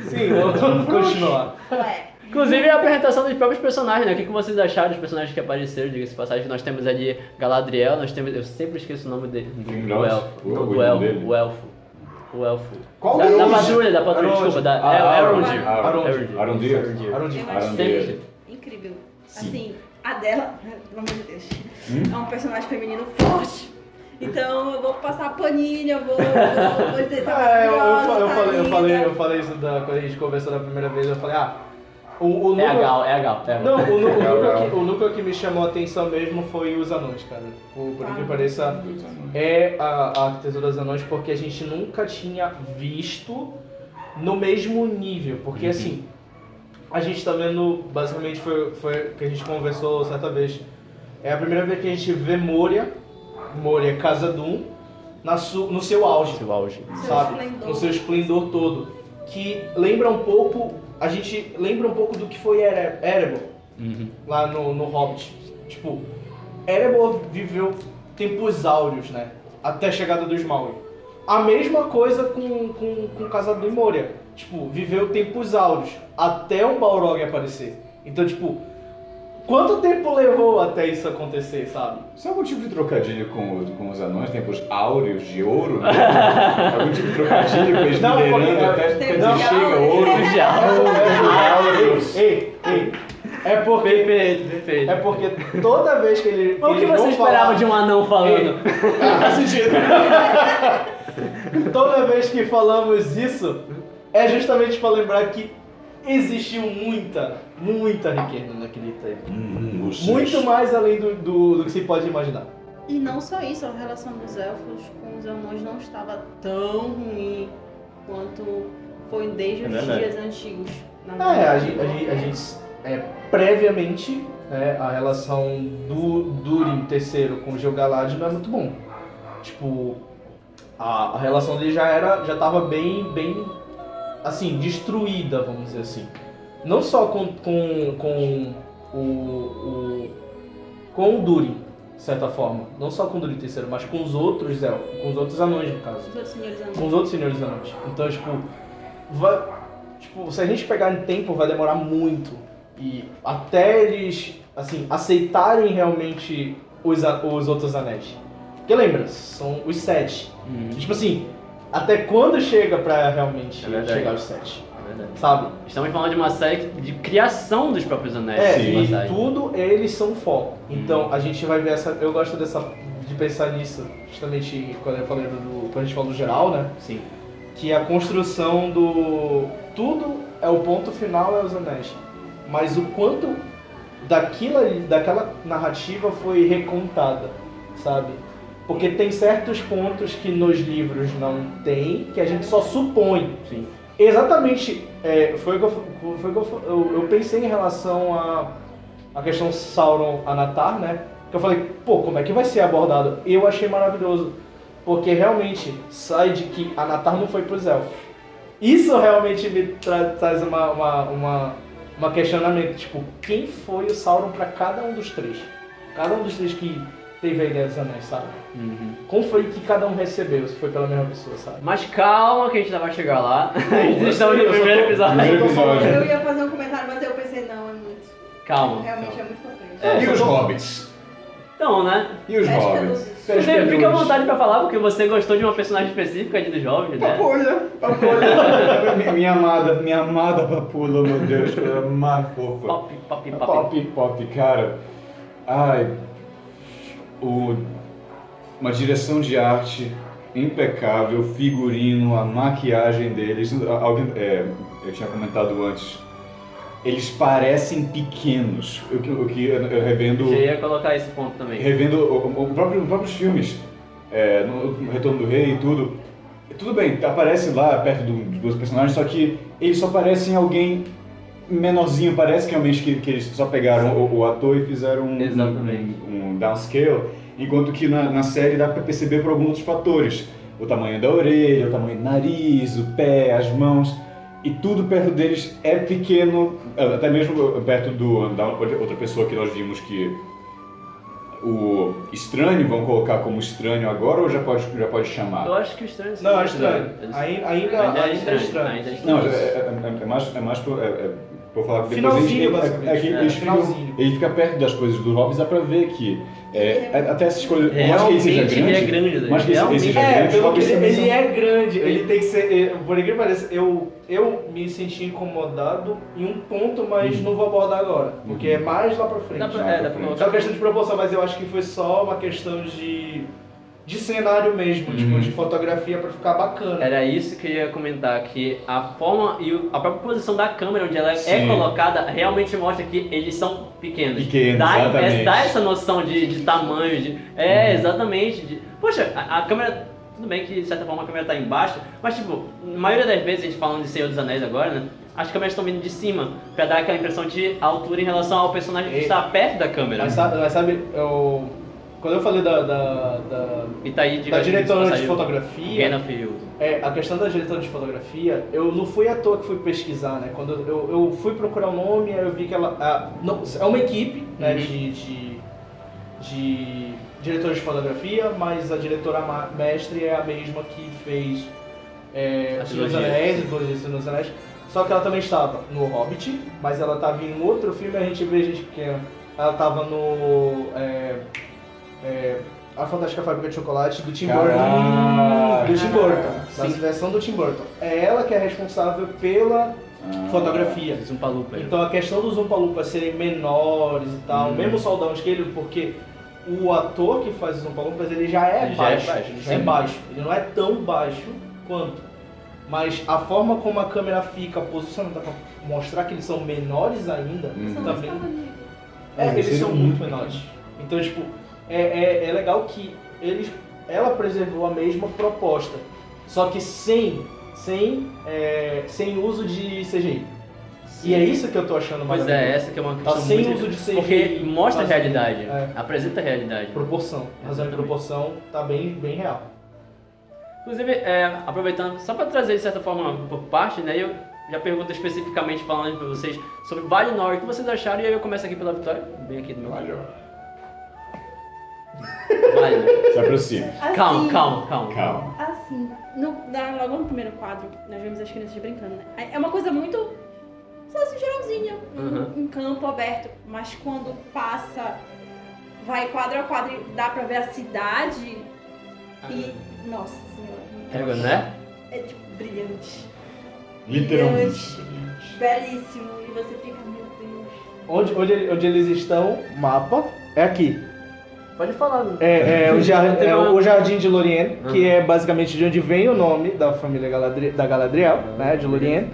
Sim, vamos continuar. Ué. Inclusive a apresentação dos próprios personagens, né? O que vocês acharam dos personagens que apareceram? Diga-se de passagem, nós temos ali Galadriel, nós temos. Eu sempre esqueço o nome dele. Do elfo. Do elfo. O elfo. O elfo. Qual da deles? patrulha, desculpa, da Arondir. Arondir. Eu achei incrível. Assim, a dela, pelo amor de Deus, é um personagem feminino forte. Então eu vou passar paninho, eu vou dizer, tá maravilhosa, Eu falei isso quando a gente conversou da primeira vez, eu falei, o É a Gal. Não, o núcleo que me chamou a atenção mesmo foi os anões, cara. Por que pareça, é a arquitetura dos anões, porque a gente nunca tinha visto no mesmo nível. Porque assim, a gente tá vendo, basicamente foi o que a gente conversou certa vez. É a primeira vez que a gente vê Moria, Khazad-dûm, no seu auge, sabe? No seu esplendor todo. Que lembra um pouco, a gente lembra um pouco do que foi Erebor, lá no Hobbit. Tipo, Erebor viveu tempos áureos, né? Até a chegada do Smaug. A mesma coisa com Khazad-dûm e Moria. Tipo, viveu tempos áureos, até o Balrog aparecer. Então, tipo, quanto tempo levou até isso acontecer, sabe? Isso é algum tipo de trocadilho com os anões? Tempos áureos de ouro, né? Algum tipo de trocadilho com eles minerando até quando chega ouro? Ei. É porque... Perfeito. É porque toda vez que ele... O que você esperava de um anão falando? Faz sentido. Toda vez que falamos isso, é justamente para lembrar que existiu muita riqueza naquele tempo. Muito mais além do que se pode imaginar. E não só isso, a relação dos elfos com os anões não estava tão ruim quanto foi desde os dias antigos. A gente previamente, a relação do Durin III com o Gil-galad não é muito bom. Tipo, a relação dele já estava bem assim, destruída, vamos dizer assim. Não só com o Durin, de certa forma. Não só com o Durin III, mas com os outros elfos, com os outros anões, no caso. Com os outros senhores anões. Então, se a gente pegar em tempo, vai demorar muito. E até eles, assim, aceitarem realmente os outros anéis. Porque lembra, são os 7. Tipo assim, até quando chega pra realmente chegar aos 7? Sabe? Estamos falando de uma série de criação dos próprios anéis. E tudo eles são foco. Então a gente vai ver essa. Eu gosto de pensar nisso, justamente quando eu falei quando a gente falou do geral, né? Sim. Que a construção do. Tudo é o ponto final, é os anéis. Mas o quanto daquela narrativa foi recontada, sabe? Porque tem certos pontos que nos livros não tem, que a gente só supõe. Sim. Exatamente, eu pensei em relação à questão Sauron-Anatar, né? Que eu falei, como é que vai ser abordado? Eu achei maravilhoso, porque realmente sai de que Anatar não foi pros elfos. Isso realmente me traz uma questionamento, tipo, quem foi o Sauron para cada um dos três? Cada um dos três que teve a ideia dos anéis, sabe? Como foi que cada um recebeu, se foi pela mesma pessoa, sabe? Mas calma que a gente ainda vai chegar lá. Estamos no primeiro episódio. Eu ia fazer um comentário, mas eu pensei, não, é muito. Calma. Realmente é muito potente. E os hobbits? Então, né? E os hobbits? Fica à vontade pra falar, porque você gostou de uma personagem específica ali dos jovens, né? Papulha. Minha amada Papula, meu Deus, que ela é mais fofa. Pop, cara. Ai, uma direção de arte impecável, figurino, a maquiagem deles. Eu tinha comentado antes. Eles parecem pequenos. O que eu revendo. Já ia colocar esse ponto também. Revendo os próprios filmes, no Retorno do Rei e tudo. Tudo bem, aparece lá perto dos dois personagens, só que eles só parecem alguém menorzinho. Parece que realmente que eles só pegaram o ator e fizeram um downscale. Enquanto que na série dá pra perceber por alguns outros fatores. O tamanho da orelha, o tamanho do nariz, o pé, as mãos. E tudo perto deles é pequeno, até mesmo perto da outra pessoa que nós vimos que o estranho vão colocar como estranho agora ou já pode chamar? Eu acho que o estranho... Não, é estranho. Ainda é estranho. Ainda é Não, estranho. é mais por falar que depois Finalzinho, basicamente. ele fica perto das coisas do Hobbes, dá pra ver que até essa escolha, por mais que ele seja Realmente ele é grande, grande, mais que ele seja grande, pelo que Hobbes ele é grande, ele tem que ser. Por incrível que pareça, eu me senti incomodado em um ponto, mas não vou abordar agora, porque é mais lá pra frente. Dá pra É uma questão de proporção, mas eu acho que foi só uma questão de cenário mesmo, tipo, de fotografia pra ficar bacana. Era isso que eu ia comentar, que a forma e a própria posição da câmera onde ela é Sim. colocada realmente mostra que eles são pequenos. Exatamente. Dá essa noção de tamanho, exatamente. Poxa, a câmera, tudo bem que de certa forma a câmera tá embaixo, mas tipo, na maioria das vezes, a gente falando de Senhor dos Anéis agora, né? As câmeras estão vindo de cima, pra dar aquela impressão de altura em relação ao personagem que está perto da câmera. Mas sabe, quando eu falei da E tá aí da diretora de passagem, fotografia, Gandalf e o- a questão da diretora de fotografia, eu não fui à toa que fui pesquisar, né? Quando eu fui procurar o nome, aí eu vi que ela é uma equipe, né, de diretores de fotografia, mas a diretora mestre é a mesma que fez A Senhor dos trilogia. Anéis, depois de Senhor dos Anéis. Só que ela também estava no Hobbit, mas ela estava em outro filme, a gente vê gente pequena. Ela estava no A Fantástica Fábrica de Chocolate do Tim Burton. Caraca. Do Tim Burton, da Sim. versão do Tim Burton. É ela que é responsável pela fotografia. Fiz um palupa aí. Então a questão dos Umpa-Lumpas serem menores e tal, mesmo soldados que ele, porque o ator que faz os Umpa-Lumpas, ele já é Ele já é baixo. baixo, Ele já é sim. baixo. Ele não é tão baixo quanto. Mas a forma como a câmera fica posicionada para mostrar que eles são menores ainda, São mais também. cavalinhos. Eles eles são são muito muito menores. Então, tipo, é legal que ela preservou a mesma proposta, só que sem uso de CGI. E é isso que eu tô achando Pois maravilhoso. essa que é uma Tá questão sem muito... uso de CGI. Porque mostra a Faz- realidade, É. apresenta a realidade. Proporção. Razão de Exatamente. proporção tá bem real. Inclusive, aproveitando, só para trazer de certa forma por parte, né, eu já pergunto especificamente falando para vocês sobre Valinor, o que vocês acharam, e aí eu começo aqui pela Vitória, bem aqui do meu lado. Valinor. Se aproxima. Assim, Calma. Assim, logo no primeiro quadro, nós vemos as crianças brincando, né? É uma coisa muito, só assim, geralzinha, um campo aberto, mas quando passa, vai quadro a quadro e dá pra ver a cidade e, nossa senhora, Né? é tipo brilhante, Literalmente. belíssimo, e você fica, meu Deus. Onde eles estão, mapa, é aqui. Pode falar. Né? O Jardim de Lorien, que é basicamente de onde vem o nome da família da Galadriel, né, de Lorien,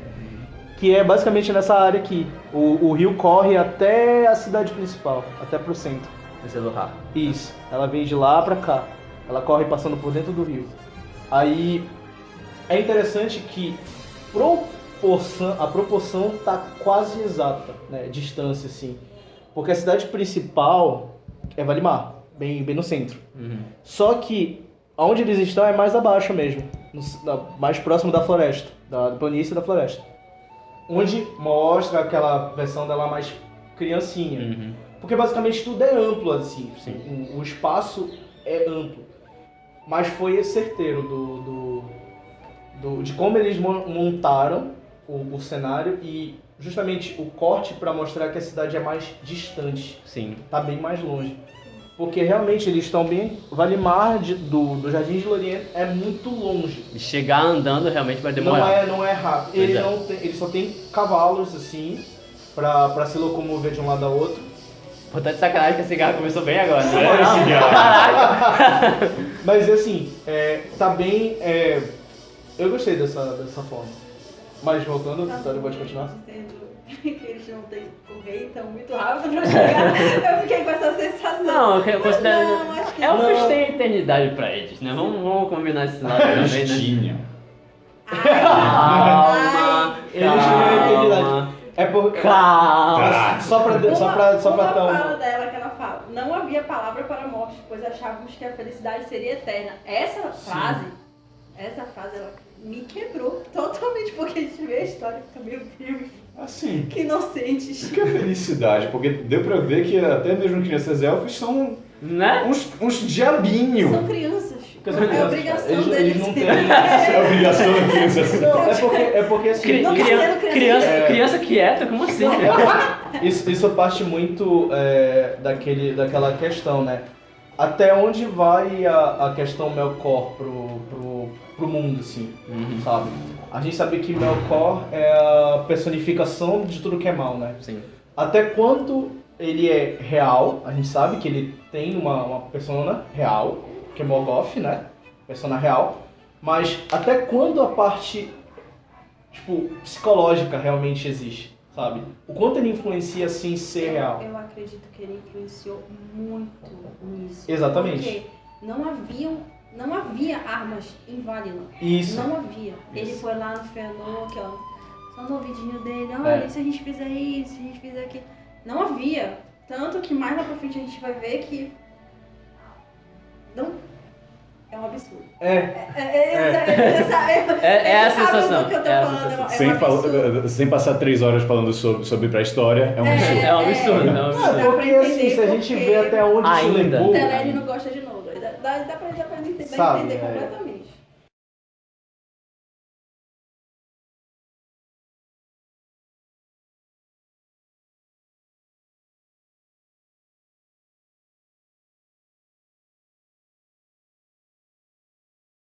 que é basicamente nessa área aqui. O rio corre até a cidade principal, até pro centro. Esse é Lothar. Isso, ela vem de lá pra cá. Ela corre passando por dentro do rio. Aí é interessante que a proporção tá quase exata, né, distância assim. Porque a cidade principal é Valimar, bem no centro. Só que onde eles estão é mais abaixo mesmo, mais próximo da floresta, da planície da floresta. Onde mostra aquela versão dela mais criancinha. Porque basicamente tudo é amplo assim, o espaço é amplo. Mas foi certeiro de como eles montaram o cenário e justamente o corte para mostrar que a cidade é mais distante. Sim. Tá bem mais longe. Porque realmente eles estão bem... Valimar do Jardim de Lorien é muito longe. E chegar andando realmente vai demorar. Não é rápido. Pois Ele só tem cavalos assim pra se locomover de um lado ao outro. Pô, tá de sacanagem que a cigarra começou bem agora. Né? Caraca. Mas assim, tá bem... eu gostei dessa forma. Mas voltando, Vitória, pode continuar? Que eles não têm que correr, então muito rápido pra chegar. Eu fiquei com essa sensação. Não, eu considero... Não, acho que Elfos não. têm a eternidade pra eles, né? Vamos combinar esse lado também, né? Tinha. Calma, Eles têm a eternidade. É porque... calma. Só pra Uma tão... fala dela que ela fala, não havia palavra para a morte, pois achávamos que a felicidade seria eterna. Essa frase, ela me quebrou totalmente, porque a gente vê a história e fica, meu Deus, Assim, que inocentes. que é felicidade, porque deu pra ver que até mesmo crianças elfos são Né? Uns diabinhos. São crianças. Porque são É crianças, obrigação eles deles. não têm... É obrigação da criança. Não, é porque assim... Não quero Criança quieta, como assim? Isso parte muito daquela questão, né? Até onde vai a questão Melkor pro mundo, assim, sabe? A gente sabe que Melkor é a personificação de tudo que é mal, né? Sim. Até quanto ele é real, a gente sabe que ele tem uma persona real, que é Morgoth, né? Persona real. Mas até quando a parte, tipo, psicológica realmente existe, sabe? O quanto ele influencia, assim, ser real. Eu acredito que ele influenciou muito nisso. Exatamente. Porque não havia armas em Valinor. Isso. Não havia. Ele foi lá no Fëanor, que ó, só no ouvidinho dele, olha, e se a gente fizer isso, se a gente fizer aquilo. Não havia. Tanto que mais lá pra frente a gente vai ver que não é um absurdo. É a sensação. Que eu tô É a falando, sensação. Sem passar 3 horas falando sobre pré-história, é um absurdo. É um absurdo, é um absurdo. Porque assim, se a gente vê até onde isso Ainda. levou... Teled não gosta de Noldor. Dá pra entender Sabe, completamente.